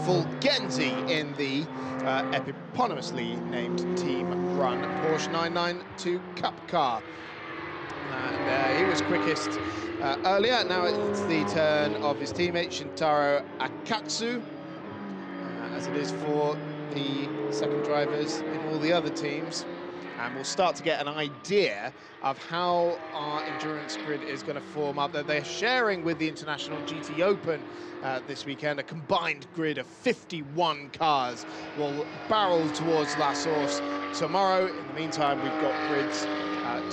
Fulgenzi in the eponymously named team run Porsche 992 Cup car. And he was quickest earlier. Now it's the turn of his teammate Shintaro Akatsu, as it is for the second drivers in all the other teams. And we'll start to get an idea of how our endurance grid is going to form up. They're sharing with the International GTOpen this weekend. A combined grid of 51 cars will barrel towards La Source tomorrow. In the meantime, we've got grids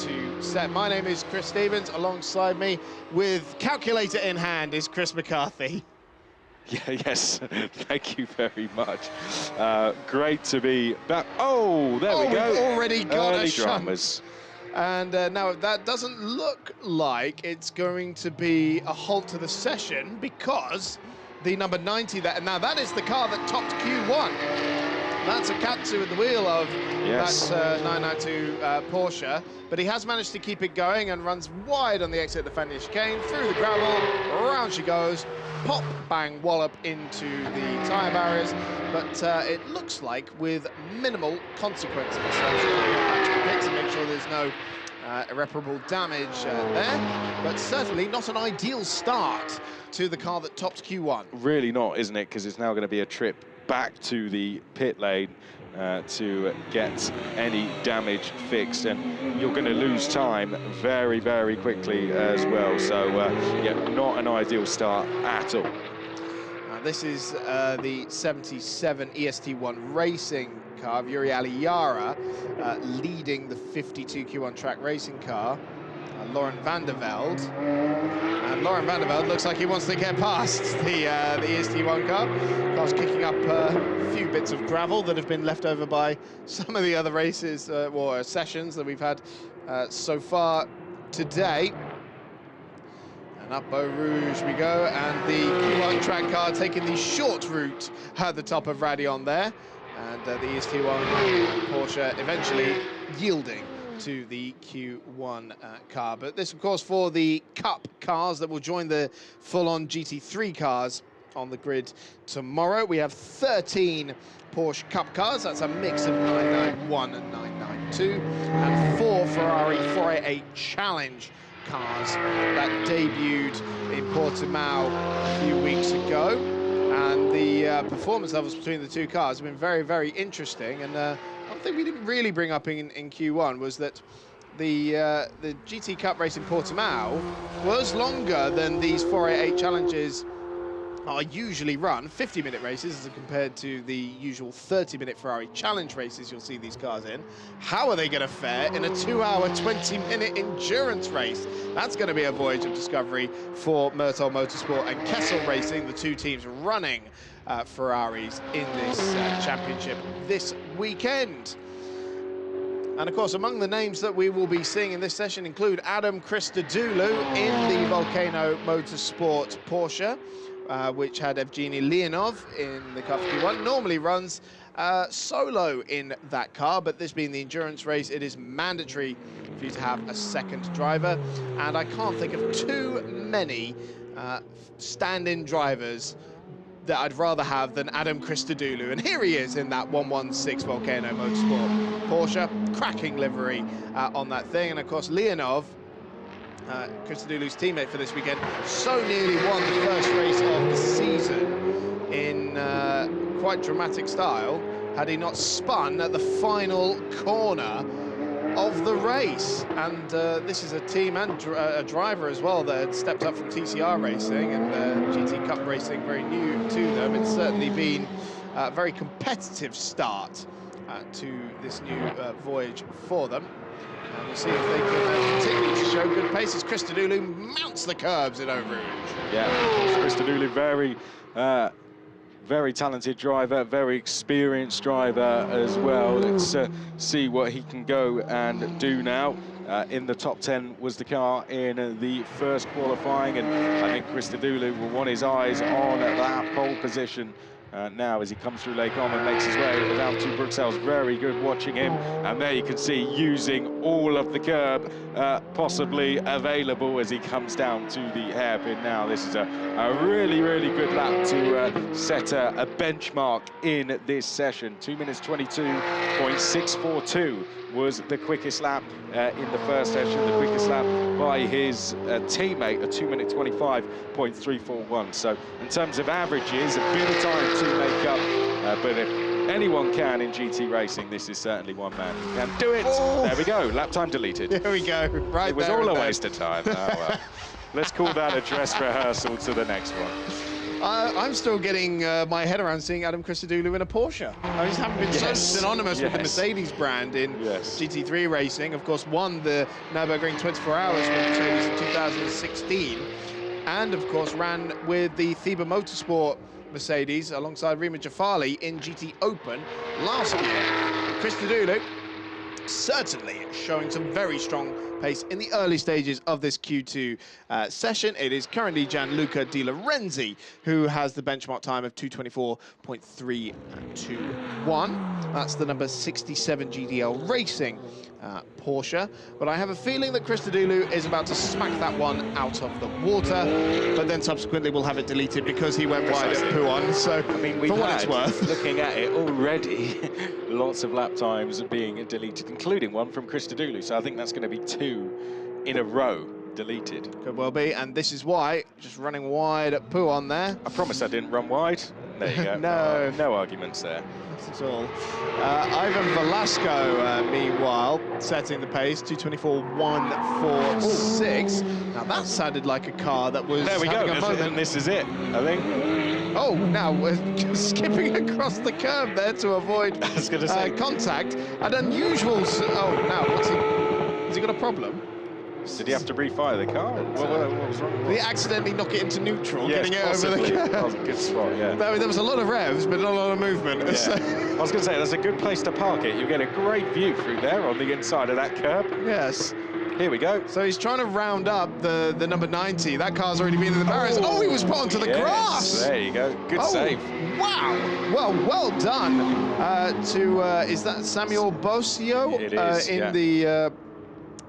to set. My name is Chris Stevens. Alongside me, with calculator in hand, is Chris McCarthy. Yeah, yes, thank you very much. Great to be back. Oh, there we go. We've already got Early a shunt. dramas. And now that doesn't look like it's going to be a halt to the session, because the number 90, now that is the car that topped Q1. That's Akatsu at the wheel of that 992 Porsche, but he has managed to keep it going and runs wide on the exit of the finish chicane, through the gravel, around she goes, pop, bang, wallop into the tyre barriers, but it looks like with minimal consequences. So to make sure there's no irreparable damage there, but certainly not an ideal start to the car that topped Q1. Really not, isn't it? Because it's now going to be a trip back to the pit lane to get any damage fixed, and you're going to lose time very, very quickly as well. So, yeah, not an ideal start at all. This is the 77 EST1 racing car of Yuri Aliyara, leading the 52 Q1 track racing car. Laurent van der Velde. And Laurent van der Velde looks like he wants to get past the EST1 car. Car's kicking up a few bits of gravel that have been left over by some of the other races or sessions that we've had so far today. And up Beau Rouge we go, and the Q1 track car taking the short route at the top of Raidillon there. And the EST1 Porsche eventually yielding to the Q1 car. But this, of course, for the Cup cars that will join the full-on GT3 cars on the grid tomorrow. We have 13 Porsche Cup cars. That's a mix of 991 and 992, and 4 Ferrari 488 Challenge cars that debuted in Portimao a few weeks ago. And the performance levels between the two cars have been very, very interesting. And one thing we didn't really bring up in Q1 was that the GT Cup race in Portimao was longer than these 488 challenges are usually run, 50-minute races as compared to the usual 30-minute Ferrari Challenge races you'll see these cars in. How are they going to fare in a 2-hour, 20-minute endurance race? That's going to be a voyage of discovery for Myrtol Motorsport and Kessel Racing, the two teams running Ferraris in this championship this weekend. And of course, among the names that we will be seeing in this session include Adam Christodoulou in the Volcano Motorsport Porsche, which had Evgeny Leonov in the Cup Q1. Normally runs solo in that car, but this being the endurance race, it is mandatory for you to have a second driver. And I can't think of too many stand-in drivers that I'd rather have than Adam Christodoulou. And here he is in that 116 Volcano Motorsport Porsche. Cracking livery on that thing. And of course, Leonov, Christodoulou's teammate for this weekend, so nearly won the first race of the season in quite dramatic style had he not spun at the final corner of the race. And this is a team and a driver as well that had stepped up from TCR Racing, and GT Cup Racing very new to them. It's certainly been a very competitive start to this new voyage for them. And we'll see if they can continue to show good pace as Christodoulou mounts the curbs in Eau Rouge. Yeah, Christodoulou, very talented driver, very experienced driver as well. Let's see what he can go and do now. In the top 10 was the car in the first qualifying, and I think Christodoulou will want his eyes on that pole position now as he comes through Lake Orme and makes his way down to Bruxelles. Very good watching him, and there you can see using all of the curb possibly available as he comes down to the hairpin. Now this is a really, really good lap to set a benchmark in this session. 2 minutes 22.642 was the quickest lap in the first session, the quickest lap by his teammate, a 2 minute 25.341. So in terms of averages, a bit of time to make up, but if anyone can in GT racing, this is certainly one man who can do it. Oh. There we go, lap time deleted. There we go, right. It was all a waste of time. Oh, well. Let's call that a dress rehearsal to the next one. I'm still getting my head around seeing Adam Christodoulou in a Porsche. I just haven't been so synonymous with the Mercedes brand in GT3 racing. Of course, won the Nürburgring 24 Hours with Mercedes in 2016, and of course ran with the Thieber Motorsport Mercedes alongside Rima Jafali in GTOpen last year. Christodoulou certainly showing some very strong pace in the early stages of this Q2 session. It is currently Gianluca Di Lorenzi who has the benchmark time of 2:24.321. That's the number 67 GDL Racing Porsche. But I have a feeling that Christodoulou is about to smack that one out of the water, but then subsequently we'll have it deleted because he went wide at Pouhon. So, I mean, for what it's worth, looking at it already, lots of lap times being deleted, including one from Christodoulou. So I think that's going to be 2 in a row deleted. Could well be, and this is why, just running wide at Pouhon there. I promise I didn't run wide. There you go. No. No arguments there. Not at all. Ivan Velasco, meanwhile, setting the pace, 2:24.146. Now that sounded like a car that was there we go. A moment. And this is it, I think. Oh, now we're just skipping across the curb there to avoid I was gonna say. contact. An unusual... Oh, now, has he got a problem? Did he have to refire the car? What was wrong? Did he accidentally knock it into neutral, yes, getting it over the curb? That was a good spot, yeah. There was a lot of revs, but not a lot of movement. Yeah. So. I was going to say, that's a good place to park it. You get a great view through there on the inside of that curb. Yes. Here we go. So he's trying to round up the number 90. That car's already been in the barriers. Oh, he was put onto the grass. There you go. Good save. Wow. Well done is that Samuel Bosio? It is, in the...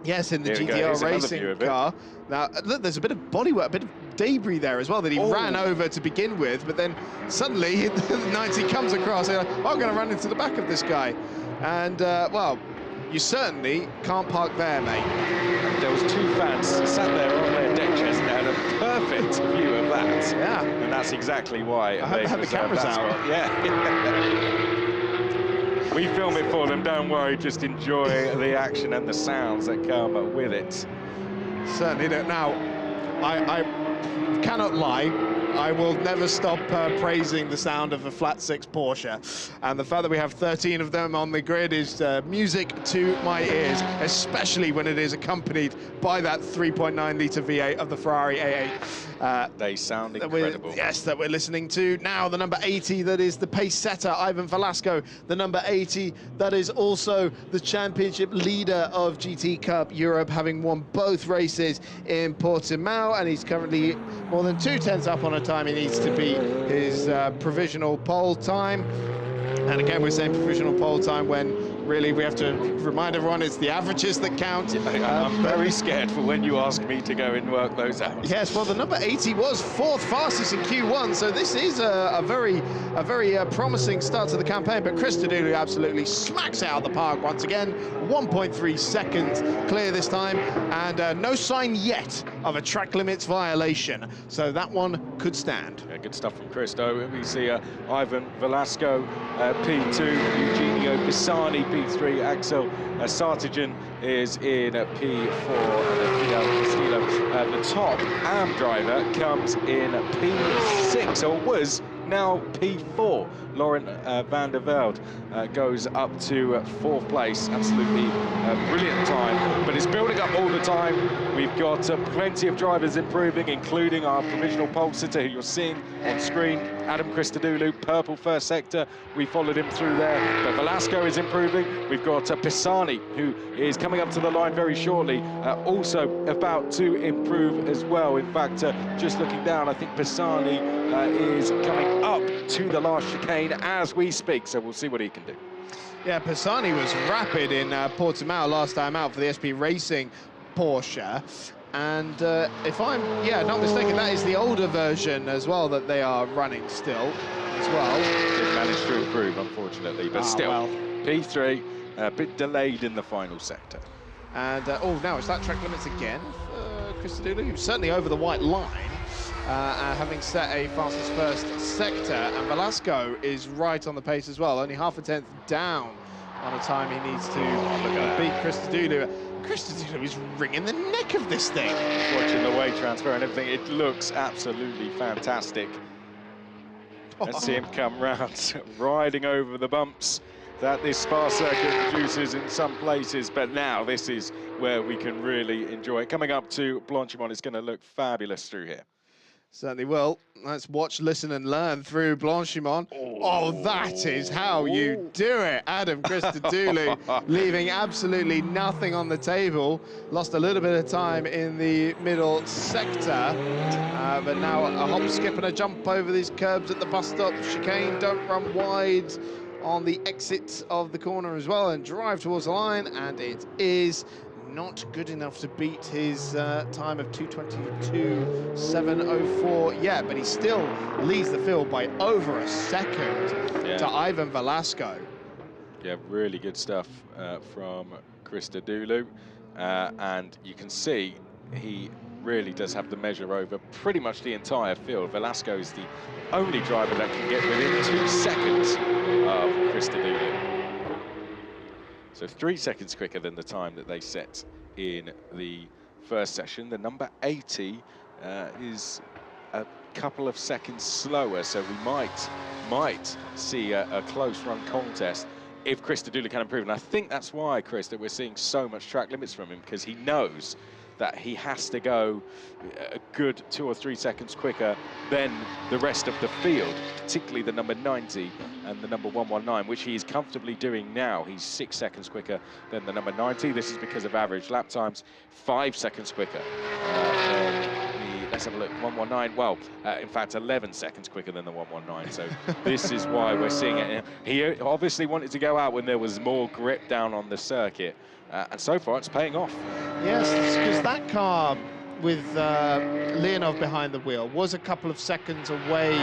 Yes, in the GTR racing car. Now, look, there's a bit of bodywork, a bit of debris there as well that he ran over to begin with, but then suddenly the 90 comes across and I'm going to run into the back of this guy. And, well, you certainly can't park there, mate. There was 2 fans sat there on their deck chairs and had a perfect view of that. Yeah. And that's exactly why I had the cameras out. Yeah. We film it for them, don't worry, just enjoy the action and the sounds that come with it. Certainly don't. Now, I cannot lie, I will never stop praising the sound of a flat 6 Porsche. And the fact that we have 13 of them on the grid is music to my ears, especially when it is accompanied by that 3.9-litre V8 of the Ferrari A8. They sound incredible. That we're listening to. Now, the number 80, that is the pace setter, Ivan Velasco. The number 80, that is also the championship leader of GT Cup Europe, having won both races in Portimao, and he's currently more than 2 tenths up on a time he needs to beat his provisional pole time. And again, we're saying provisional pole time when really we have to remind everyone it's the averages that count. I'm very scared for when you ask me to go and work those out. Yes, well, the number 80 was 4th fastest in Q1, so this is a very promising start to the campaign. But Christodoulou absolutely smacks out the park once again. 1.3 seconds clear this time, and no sign yet of a track limits violation. So that one could stand. Yeah, good stuff from Christo. We see Ivan Velasco, P2, Eugenio Pisani, P3, Axel Sartijan is in P4, and Fidel Castillo, the top AM driver, comes in P6, or was now P4. Laurent van der Velde goes up to 4th place. Absolutely brilliant time, but it's building up all the time. We've got plenty of drivers improving, including our provisional pole sitter, who you're seeing on screen. Adam Christodoulou, purple first sector. We followed him through there, but Velasco is improving. We've got Pisani, who is coming up to the line very shortly, also about to improve as well. In fact, just looking down, I think Pisani is coming up to the last chicane as we speak, so we'll see what he can do. Yeah, Pisani was rapid in Portimao last time out for the SP Racing Porsche. And if I'm, not mistaken, that is the older version as well that they are running still as well. Didn't manage to improve, unfortunately, but still, well. P3, a bit delayed in the final sector. And, now it's that track limits again. Christodoulou, he was certainly over the white line, having set a fastest first sector. And Velasco is right on the pace as well, only half a tenth down on a time he needs to beat Christodoulou. Christodoulou is wringing the neck of this thing. Watching the weight transfer and everything, it looks absolutely fantastic. Let's see him come round, riding over the bumps that this Spa circuit produces in some places, but now this is where we can really enjoy it. Coming up to Blanchimont, it's going to look fabulous through here. Certainly will. Let's watch, listen and learn through Blanchimont. Oh, that is how you do it. Adam Christodoulou leaving absolutely nothing on the table. Lost a little bit of time in the middle sector. But now a hop, skip and a jump over these curbs at the bus stop. Chicane, don't run wide on the exit of the corner as well and drive towards the line. And it is not good enough to beat his time of 2:22.704 yet, but he still leads the field by over a second to Ivan Velasco. Yeah, really good stuff from Christodoulou, and you can see he really does have the measure over pretty much the entire field. Velasco is the only driver that can get within 2 seconds of Christodoulou. So 3 seconds quicker than the time that they set in the first session. The number 80 is a couple of seconds slower, so we might see a close run contest if Christodoulou can improve. And I think that's why, Chris, that we're seeing so much track limits from him, because he knows that he has to go a good 2 or 3 seconds quicker than the rest of the field, particularly the number 90 and the number 119, which he is comfortably doing now. He's 6 seconds quicker than the number 90. This is because of average lap times, 5 seconds quicker than the, let's have a look, 119. Well, in fact, 11 seconds quicker than the 119. So this is why we're seeing it. He obviously wanted to go out when there was more grip down on the circuit. And so far, it's paying off. Yes, because that car with Leonov behind the wheel was a couple of seconds away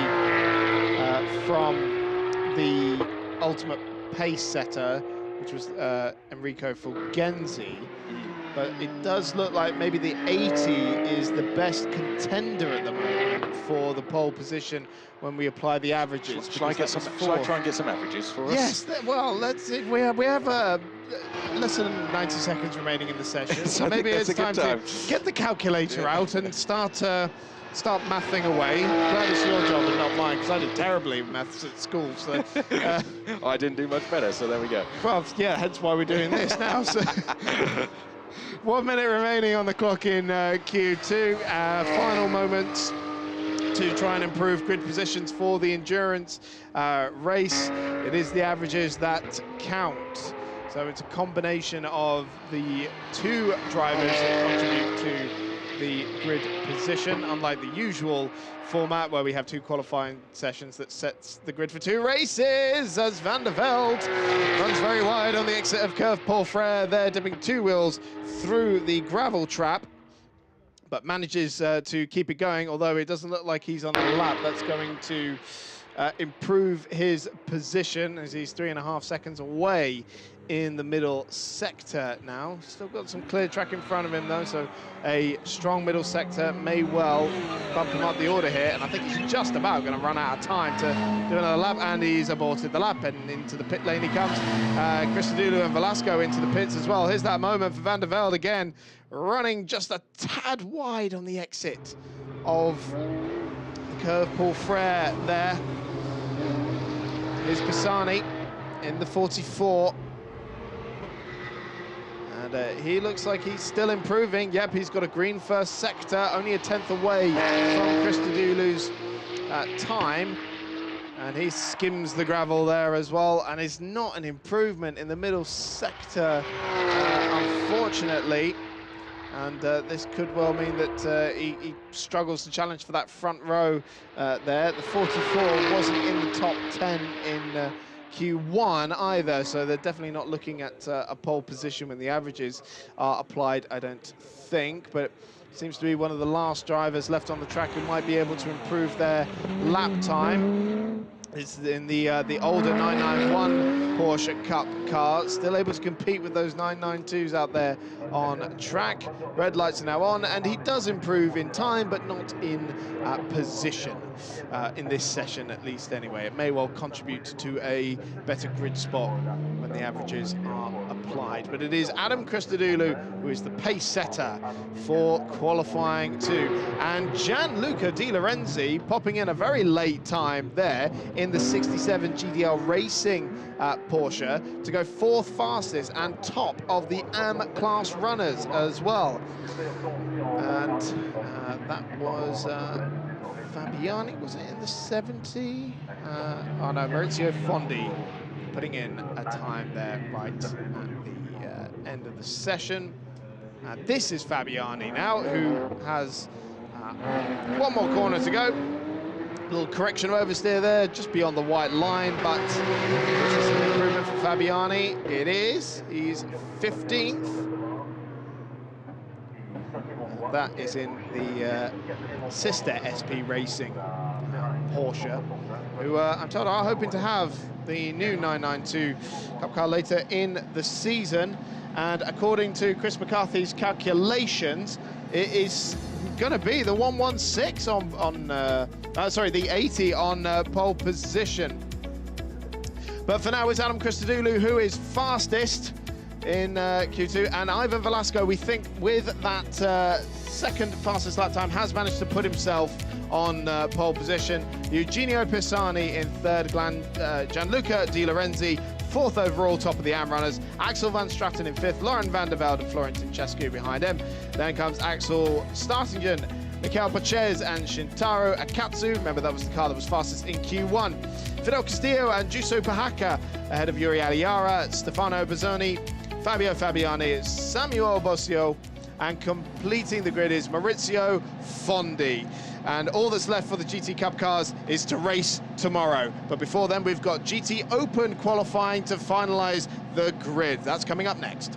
from the ultimate pace setter, which was Enrico Fulgenzi. But it does look like maybe the 80 is the best contender at the moment for the pole position when we apply the averages. Shall I try and get some averages for us? Yes, well, let's see. We have less than 90 seconds remaining in the session. So maybe it's time to get the calculator out and start mathing away. Glad it's your job and not mine, because I did terribly with maths at school. So I didn't do much better, so there we go. Well, yeah, hence why we're doing this now. So 1 minute remaining on the clock in Q2. Final moments to try and improve grid positions for the endurance race. It is the averages that count. So it's a combination of the 2 drivers that contribute to the grid position, unlike the usual format where we have 2 qualifying sessions that sets the grid for 2 races, as Van der Velde runs very wide on the exit of Curve Paul Frere there, dipping 2 wheels through the gravel trap, but manages to keep it going, although it doesn't look like he's on the lap. That's going to improve his position, as he's 3.5 seconds away in the middle sector now. Still got some clear track in front of him though, so a strong middle sector may well bump him up the order here, and I think he's just about going to run out of time to do another lap, and he's aborted the lap, and into the pit lane he comes. Christodoulou and Velasco into the pits as well. Here's that moment for Van der Velde again, running just a tad wide on the exit of the Curve Paul Frere there. Here's Pisani in the 44. And he looks like he's still improving. Yep, he's got a green first sector, only a tenth away from Christodoulou's time. And he skims the gravel there as well, and is not an improvement in the middle sector, unfortunately. And this could well mean that he struggles to challenge for that front row there. The 44 wasn't in the top 10 in Q1 either, so they're definitely not looking at a pole position when the averages are applied, I don't think. But seems to be one of the last drivers left on the track who might be able to improve their lap time. It's in the older 991 Porsche Cup car, still able to compete with those 992s out there on track. Red lights are now on, and he does improve in time, but not in position, in this session at least anyway. It may well contribute to a better grid spot when the averages are applied. But it is Adam Christodoulou who is the pace setter for qualifying 2. And Gianluca Di Lorenzi popping in a very late time there in the 67 GDL Racing Porsche to go 4th fastest and top of the AM class runners as well. And that was Fabiani, was it in the 70? Oh no, Maurizio Fondi putting in a time there right at the end of the session. This is Fabiani now, who has one more corner to go. Little correction of oversteer there, just beyond the white line, but it's an improvement for Fabiani. It is. He's 15th. That is in the sister SP Racing Porsche, who I'm told are hoping to have the new 992 Cup car later in the season. And according to Chris McCarthy's calculations, it is going to be the 116 sorry, the 80 on pole position. But for now, it's Adam Christodoulou who is fastest in Q2, and Ivan Velasco, we think, with that second fastest lap time, has managed to put himself on pole position. Eugenio Pisani in 3rd, Gianluca Di Lorenzi 4th overall, top of the AM runners. Axel van Straten in 5th, Lauren van der Velde and Florentin Chescu behind him. Then comes Axel Startingen, Mikael Pachez and Shintaro Akatsu. Remember, that was the car that was fastest in Q1. Fidel Castillo and Juso Pahaka ahead of Yuri Aliara, Stefano Bozzoni, Fabio Fabiani, Samuel Bosio, and completing the grid is Maurizio Fondi. And all that's left for the GT Cup cars is to race tomorrow. But before then, we've got GTOpen qualifying to finalize the grid. That's coming up next.